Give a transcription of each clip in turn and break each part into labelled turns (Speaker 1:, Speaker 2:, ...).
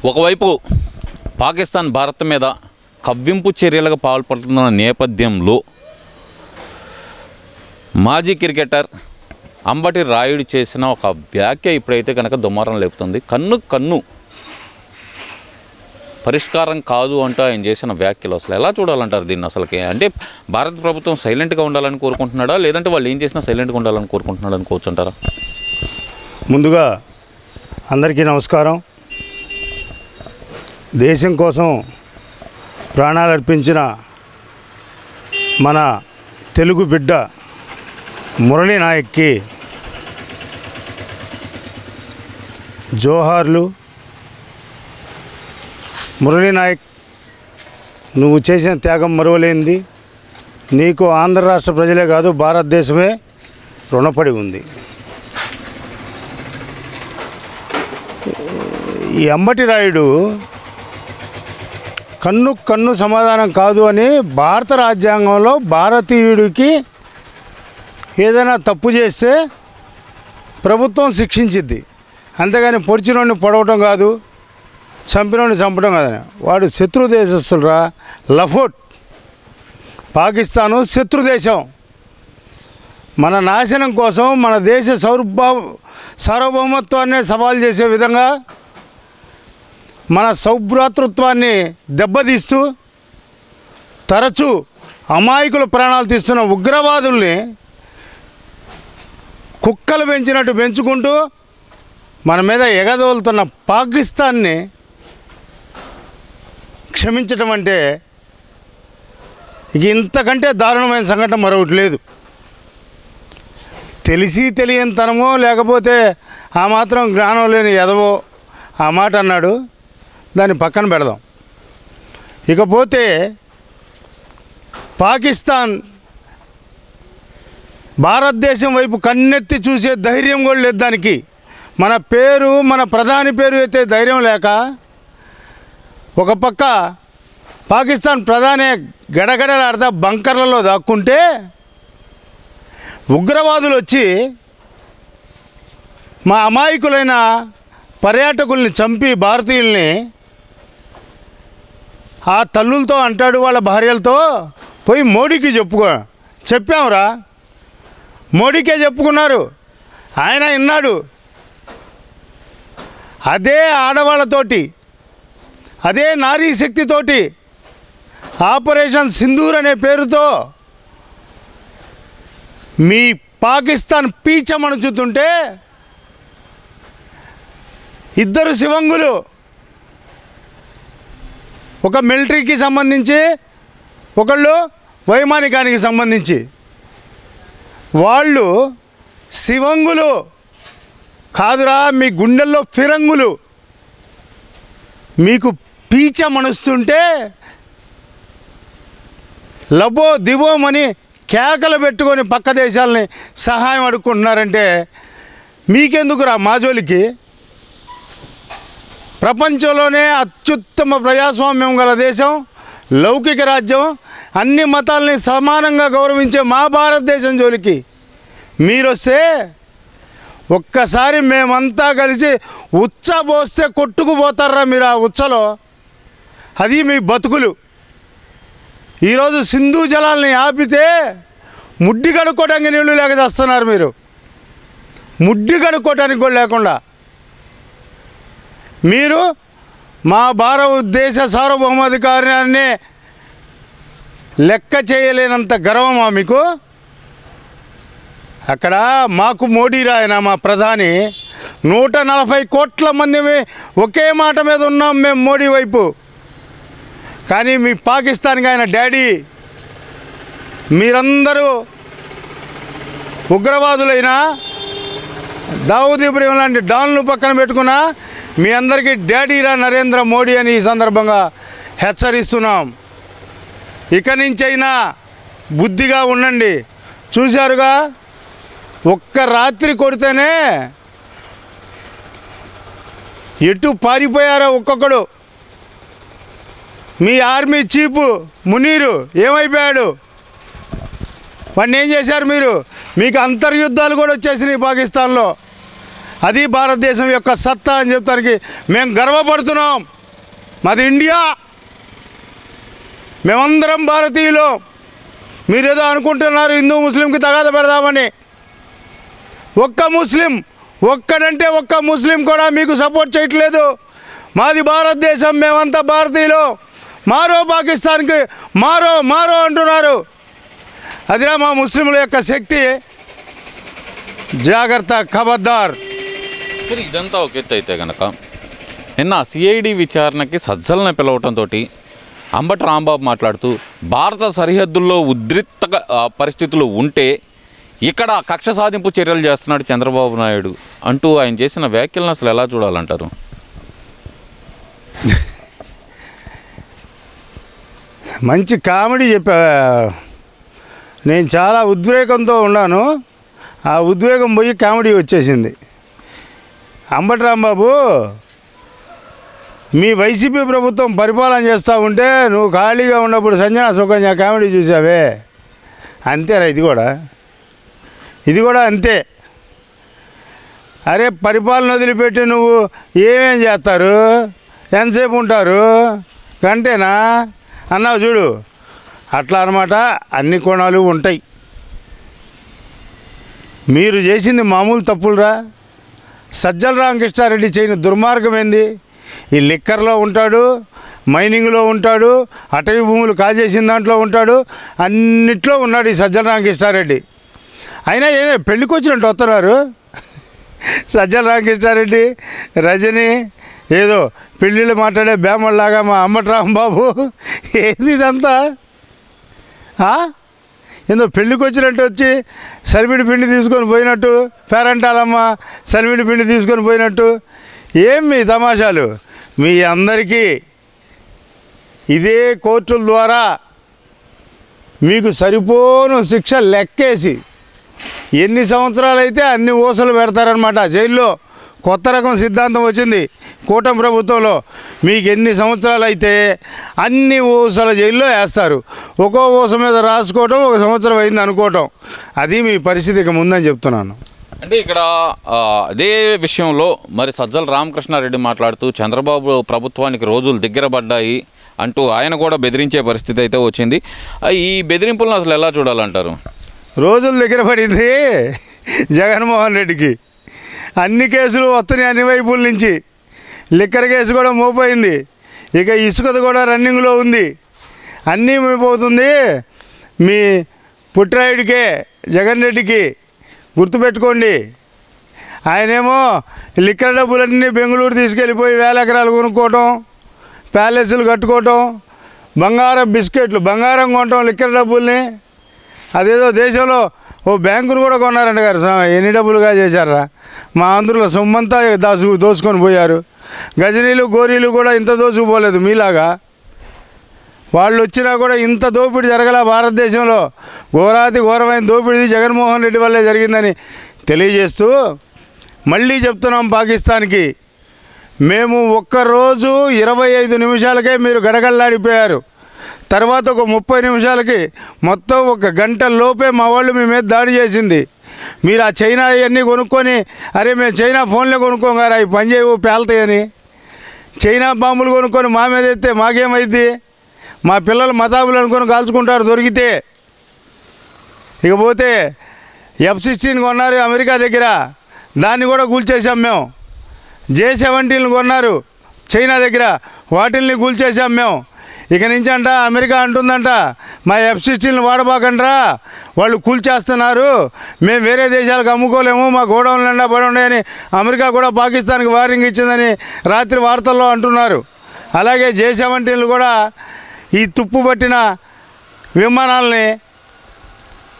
Speaker 1: ఒకవైపు పాకిస్తాన్ భారత్ మీద కవ్వింపు చర్యలకు పాల్పడుతున్న నేపథ్యంలో మాజీ క్రికెటర్ అంబటి రాయుడు చేసిన ఒక వ్యాఖ్య ఇప్పుడైతే కనుక దుమారం లేపుతుంది. కన్ను పరిష్కారం కాదు అంటూ ఆయన చేసిన వ్యాఖ్యలు అసలు ఎలా చూడాలంటారు దీన్ని? అసలుకి అంటే భారత ప్రభుత్వం సైలెంట్గా ఉండాలని కోరుకుంటున్నాడా, లేదంటే వాళ్ళు ఏం చేసినా సైలెంట్గా ఉండాలని కోరుకుంటున్నాడు అనుకోవచ్చుంటారా?
Speaker 2: ముందుగా అందరికీ నమస్కారం. దేశం కోసం ప్రాణాలు అర్పించిన మన తెలుగు బిడ్డ మురళీ నాయక్కి జోహార్లు. మురళీ నాయక్, నువ్వు చేసిన త్యాగం మరువలేనిది. నీకు ఆంధ్ర రాష్ట్ర ప్రజలే కాదు, భారతదేశమే రుణపడి ఉంది. ఈ అంబటి రాయుడు కన్ను సమాధానం కాదు అని భారత రాజ్యాంగంలో భారతీయుడికి ఏదైనా తప్పు చేస్తే ప్రభుత్వం శిక్షించిద్ది, అంతేగాని పొడిచినోడిని పొడవటం కాదు, చంపినోడిని చంపడం కాదని. వాడు శత్రు దేశస్తులరా. లఫోట్ పాకిస్తాను శత్రు దేశం. మన నాశనం కోసం మన దేశ సార్వభౌమత్వాన్ని సవాల్ చేసే విధంగా మన సౌభ్రాతృత్వాన్ని దెబ్బతీస్తూ తరచూ అమాయకుల ప్రాణాలు తీస్తున్న ఉగ్రవాదుల్ని కుక్కలు పెంచినట్టు పెంచుకుంటూ మన మీద ఎగదోలుతున్న పాకిస్తాన్ని క్షమించటం అంటే ఇక ఇంతకంటే దారుణమైన సంఘటన మరొకటి లేదు. తెలిసి తెలియనితనమో లేకపోతే ఆ మాత్రం జ్ఞానం లేని ఎదవో ఆ మాట అన్నాడు, దాన్ని పక్కన పెడదాం. ఇకపోతే పాకిస్తాన్ భారతదేశం వైపు కన్నెత్తి చూసే ధైర్యం కూడా లేదు దానికి. మన ప్రధాని పేరు అయితే ధైర్యం లేక, ఒక పక్క పాకిస్తాన్ ప్రధాని గడగడలాడతా బంకర్లలో దాక్కుంటే ఉగ్రవాదులు వచ్చి మా అమాయకులైన పర్యాటకుల్ని చంపి భారతీయుల్ని ఆ తల్లులతో అంటాడు, వాళ్ళ భార్యలతో పోయి మోడీకి చెప్పాంరా. మోడీకే చెప్పుకున్నారు, ఆయన విన్నాడు. అదే ఆడవాళ్ళతోటి, అదే నారీ శక్తితోటి ఆపరేషన్ సింధూర్ అనే పేరుతో మీ పాకిస్తాన్ పీచమణుచుతుంటే ఇద్దరు శివంగులు, ఒక మిలిటరీకి సంబంధించి ఒకళ్ళు వైమానికానికి సంబంధించి, వాళ్ళు శివంగులు కాదురా, మీ గుండెల్లో ఫిరంగులు. మీకు పీచ మణుస్తుంటే లబో దివోమని కేకలు పెట్టుకొని పక్క దేశాలని సహాయం అడుక్కుంటున్నారంటే మీకెందుకురా మాజోలికి? ప్రపంచంలోనే అత్యుత్తమ ప్రజాస్వామ్యం గల దేశం, లౌకిక రాజ్యం, అన్ని మతాలని సమానంగా గౌరవించే మా భారతదేశం జోలికి మీరొస్తే ఒక్కసారి మేమంతా కలిసి ఉచ్చ పోస్తే కొట్టుకుపోతారా మీరు ఆ ఉచ్చలో. అది మీ బతుకులు. ఈరోజు సింధు జలాల్ని ఆపితే ముడ్డి కడుక్కోవడానికి నీళ్లు లేక చేస్తున్నారు మీరు. ముడ్డి కడుక్కోవడానికి కూడా లేకుండా మీరు మా భారతదేశ సార్వభౌమాధికారాన్ని లెక్క చేయలేనంత గర్వమా మీకు? అక్కడ మాకు మోడీ రాయన మా ప్రధాని 140 కోట్ల మంది ఒకే మాట మీద ఉన్నాం మేము మోడీ వైపు. కానీ మీ పాకిస్తాన్కి ఆయన డాడీ. మీరందరూ ఉగ్రవాదులైనా దావూద్ ఇబ్రహీం లాంటి డాన్లు పక్కన పెట్టుకున్నా మీ అందరికీ డాడీరా నరేంద్ర మోడీ అని ఈ సందర్భంగా హెచ్చరిస్తున్నాం. ఇక నుంచైనా బుద్ధిగా ఉండండి. చూశారుగా, ఒక్క రాత్రి కొడితేనే ఎటు పారిపోయారో ఒక్కొక్కడు. మీ ఆర్మీ చీఫ్ మునీరు ఏమైపోయాడు? వాడిని ఏం చేశారు మీరు? మీకు అంతర్యుద్ధాలు కూడా వచ్చేసినాయి పాకిస్తాన్లో. అది భారతదేశం యొక్క సత్తా అని చెప్తానికి మేము గర్వపడుతున్నాం. మాది ఇండియా, మేమందరం భారతీయులు. మీరేదో అనుకుంటున్నారు హిందూ ముస్లింకి తగాద పెడదామని. ఒక్క ముస్లిం, ఒక్కడంటే ఒక్క ముస్లిం కూడా మీకు సపోర్ట్ చేయట్లేదు. మాది భారతదేశం, మేమంతా భారతీయులు. మారో పాకిస్తాన్కి, మారో మారో అంటున్నారు. అదిరా మా ముస్లింల యొక్క శక్తి. జాగ్రత్త, ఖబర్దార్.
Speaker 1: సరే, ఇదంతా ఒక ఎత్తు అయితే కనుక నిన్న సిఐడి విచారణకి సజ్జలను పిలవటంతో అంబటి రాంబాబు మాట్లాడుతూ భారత సరిహద్దుల్లో ఉద్రిక్త పరిస్థితులు ఉంటే ఇక్కడ కక్ష సాధింపు చర్యలు చేస్తున్నాడు చంద్రబాబు నాయుడు అంటూ ఆయన చేసిన వ్యాఖ్యలను అసలు ఎలా చూడాలంటారు?
Speaker 2: మంచి కామెడీ చెప్పా. నేను చాలా ఉద్వేగంతో ఉన్నాను. ఆ ఉద్వేగం పోయి కామెడీ వచ్చేసింది. అంబటి రాంబాబు, మీ వైసీపీ ప్రభుత్వం పరిపాలన చేస్తూ ఉంటే నువ్వు ఖాళీగా ఉన్నప్పుడు సంజన సుకన్య కామెడీ చూసావే, అంతేరా ఇది కూడా అంతే. అరే, పరిపాలన వదిలిపెట్టి నువ్వు ఏమేం చేస్తారు, ఎంతసేపు ఉంటారు, గంటేనా అన్నావు చూడు. అట్లా అన్నమాట. అన్ని కోణాలు ఉంటాయి. మీరు చేసింది మామూలు తప్పులురా. సజ్జల రామకృష్ణారెడ్డి చేయని దుర్మార్గం ఏంది? ఈ లిక్కర్లో ఉంటాడు, మైనింగ్లో ఉంటాడు, అటవీ భూములు కాజేసిన దాంట్లో ఉంటాడు, అన్నిట్లో ఉన్నాడు ఈ సజ్జల రామకృష్ణారెడ్డి. అయినా ఏదో పెళ్ళికి వచ్చినట్టు వస్తున్నారు సజ్జల రామకృష్ణారెడ్డి, రజని ఏదో పెళ్ళిళ్ళు మాట్లాడే బేమల్లాగా మా అంబటి రాంబాబు. ఏంది ఇదంతా? ఏదో పెళ్ళికి వచ్చినట్టు వచ్చి సరివిడి పిండి తీసుకొని పోయినట్టు, పేరంటాలమ్మ సరివిడి పిండి తీసుకొని పోయినట్టు. ఏం మీ తమాషాలు? మీ అందరికీ ఇదే కోర్టుల ద్వారా మీకు సరిపోను శిక్ష లెక్కేసి ఎన్ని సంవత్సరాలు అయితే అన్ని ఊసలు పెడతారనమాట జైల్లో. కొత్త రకం సిద్ధాంతం వచ్చింది కూటమి ప్రభుత్వంలో. మీకు ఎన్ని సంవత్సరాలు అయితే అన్ని ఊసల జైల్లో వేస్తారు. ఒక్కో ఊస మీద రాసుకోవటం, ఒక సంవత్సరం అయింది అనుకోవటం. అది మీ పరిస్థితి ఇక ముందని చెప్తున్నాను.
Speaker 1: అంటే ఇక్కడ అదే విషయంలో మరి సజ్జల రామకృష్ణారెడ్డి మాట్లాడుతూ చంద్రబాబు ప్రభుత్వానికి రోజులు దగ్గర పడ్డాయి అంటూ ఆయన కూడా బెదిరించే పరిస్థితి అయితే వచ్చింది. ఈ బెదిరింపులను అసలు ఎలా చూడాలంటారు?
Speaker 2: రోజులు దగ్గర పడింది జగన్మోహన్ రెడ్డికి. అన్ని కేసులు వస్తున్నాయి అన్ని వైపుల నుంచి. లిక్కర్ కేసు కూడా మోపోయింది. ఇక ఇసుకది కూడా రన్నింగ్లో ఉంది. అన్నీ మోపోతుంది మీ పుట్రాయుడికే, జగన్ రెడ్డికి. గుర్తుపెట్టుకోండి. ఆయనేమో లిక్కర్ డబ్బులన్నీ బెంగళూరు తీసుకెళ్ళిపోయి 1000 ఎకరాలు కొనుక్కోవటం, ప్యాలెస్లు కట్టుకోవటం, బంగారం బిస్కెట్లు, బంగారం కొనటం లిక్కర్ డబ్బుల్ని. అదేదో దేశంలో ఓ బ్యాంకును కూడా కొన్నారంట గారు. ఎన్ని డబ్బులుగా చేశారా? మా ఆంధ్రుల సొమ్మంతా దోసుకొని పోయారు. గజనీలు గోరీలు కూడా ఇంత దోసుకుపోలేదు మీలాగా. వాళ్ళు వచ్చినా కూడా ఇంత దోపిడీ జరగల భారతదేశంలో. ఘోరాతి ఘోరమైన దోపిడీ జగన్మోహన్ రెడ్డి వల్లే జరిగిందని తెలియజేస్తూ మళ్ళీ చెప్తున్నాం పాకిస్తాన్కి, మేము ఒక్కరోజు 25 నిమిషాలకే మీరు గడగడలాడిపోయారు. తర్వాత ఒక 30 నిమిషాలకి మొత్తం 1 గంట లోపే మా వాళ్ళు మీ మీద దాడి చేసింది. మీరు ఆ చైనా ఇవన్నీ కొనుక్కొని, అరే మేము చైనా ఫోన్లే కొనుక్కోగారా అవి పనిచేయవు పేలుతాయని, చైనా బాంబులు కొనుక్కొని మా మీద ఎత్తే మాకేమైద్ది? మా పిల్లలు మతాబులు అనుకొని కాల్చుకుంటారు దొరికితే. ఇకపోతే F-16 కొన్నారు అమెరికా దగ్గర, దాన్ని కూడా కూల్చేసాం మేము. J-17 కొన్నారు చైనా దగ్గర, వాటిల్ని కూల్చేసాం మేము. ఇక నుంచి అంట అమెరికా అంటుందంట, మా F-16 వాడబాకండ్రా, వాళ్ళు కూల్చేస్తున్నారు, మేము వేరే దేశాలకు అమ్ముకోలేము, మా గోడౌన్లు నిండా పడి ఉన్నాయని అమెరికా కూడా పాకిస్తాన్కి వార్నింగ్ ఇచ్చిందని రాత్రి వార్తల్లో అంటున్నారు. అలాగే J-17 కూడా ఈ తుప్పు పట్టిన విమానాలని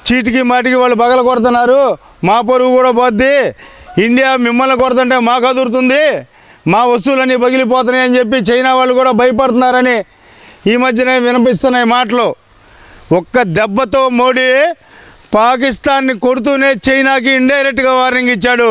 Speaker 2: చీటికి మాటికి వాళ్ళు బగల కొడుతున్నారు. మా పరువు కూడా పోద్ది, ఇండియా మిమ్మల్ని కొడుతుంటే మాకు అదురుతుంది, మా వస్తువులన్నీ పగిలిపోతున్నాయి అని చెప్పి చైనా వాళ్ళు కూడా భయపడుతున్నారని ఈ మధ్యనే వినిపిస్తున్నాయి మాటలు. ఒక్క దెబ్బతో మోడీ పాకిస్తాన్ని కొడుతూనే చైనాకి ఇండైరెక్ట్గా వార్నింగ్ ఇచ్చాడు,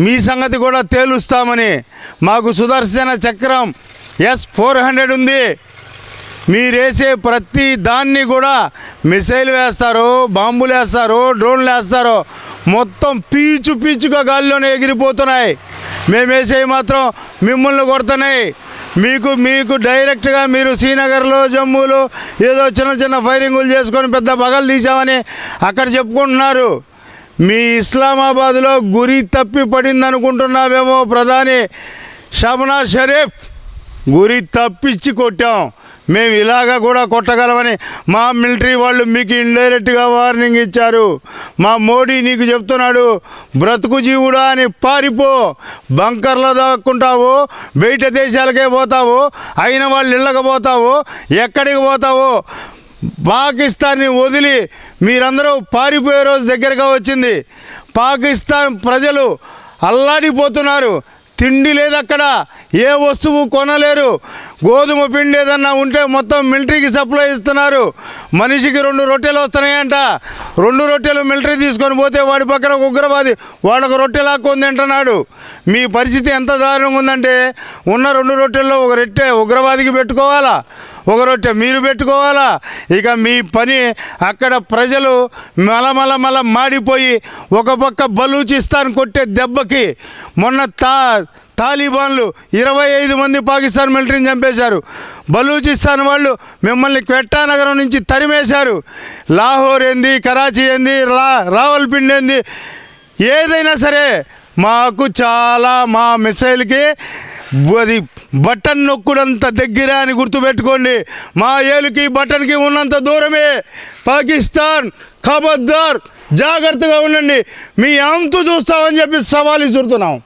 Speaker 2: మీ సంగతి కూడా తేలుస్తామని. మాకు సుదర్శన చక్రం S-400 ఉంది, మీరేసే ప్రతి దాన్ని కూడా మిసైల్ వేస్తారు, బాంబులు వేస్తారు, డ్రోన్లు వేస్తారు, మొత్తం పీచుగా గాల్లోనే ఎగిరిపోతున్నాయి. మేము వేసేవి మాత్రం మిమ్మల్ని కొడుతున్నాయి. మీకు డైరెక్ట్గా మీరు శ్రీనగర్లో, జమ్మూలో ఏదో చిన్న ఫైరింగులు చేసుకొని పెద్ద పగలు తీసామని అక్కడ చెప్పుకుంటున్నారు. మీ ఇస్లామాబాద్లో గురి తప్పి పడింది అనుకుంటున్నావేమో ప్రధాని షహబాజ్ షరీఫ్. గురి తప్పించి కొట్టాం. మేము ఇలాగా కూడా కొట్టగలమని మా మిలిటరీ వాళ్ళు మీకు ఇండైరెక్ట్గా వార్నింగ్ ఇచ్చారు. మా మోడీ నీకు చెప్తున్నాడు, బ్రతుకు జీవుడా అని పారిపో. బంకర్లో దాక్కుంటావు, బయట దేశాలకే పోతావు, అయిన వాళ్ళు ఇళ్ళకి పోతావు, ఎక్కడికి పోతావు? పాకిస్తాన్ని వదిలి మీరందరూ పారిపోయే రోజు దగ్గరగా వచ్చింది. పాకిస్తాన్ ప్రజలు అల్లాడిపోతున్నారు. తిండి లేదు, అక్కడ ఏ వస్తువు కొనలేరు. గోధుమ పిండి ఏదన్నా ఉంటే మొత్తం మిలిటరీకి సప్లై ఇస్తున్నారు. మనిషికి 2 రొట్టెలు వస్తున్నాయంట. 2 రొట్టెలు మిలిటరీ తీసుకొని పోతే వాడి పక్కన ఒక ఉగ్రవాది వాళ్ళకు రొట్టె లాక్కొని తింటున్నాడు. మీ పరిస్థితి ఎంత దారుణంగా ఉందంటే, ఉన్న 2 రొట్టెల్లో ఒక రొట్టె ఉగ్రవాదికి పెట్టుకోవాలా, ఒక రొట్టె మీరు పెట్టుకోవాలా. ఇక మీ పని అక్కడ ప్రజలు మల మాడిపోయి ఒక పక్క బలూచిస్తాన్ కొట్టే దెబ్బకి మొన్న తాలిబాన్లు 25 మంది పాకిస్తాన్ మిలిటరీని చంపేశారు. బలూచిస్తాన్ వాళ్ళు మిమ్మల్ని క్వెట్టా నగరం నుంచి తరిమేశారు. లాహోర్ ఏంది, కరాచీ ఏంది, రావల్పిండి ఏంది, ఏదైనా సరే మాకు చాలా మా మిసైల్కి అది బటన్ నొక్కుడంత దగ్గర అని గుర్తుపెట్టుకోండి. మా ఏలుకి బటన్కి ఉన్నంత దూరమే పాకిస్తాన్. ఖబర్దార్, జాగ్రత్తగా ఉండండి, మీ అంతు చూస్తామని చెప్పి సవాల్ ఇస్తున్నాం.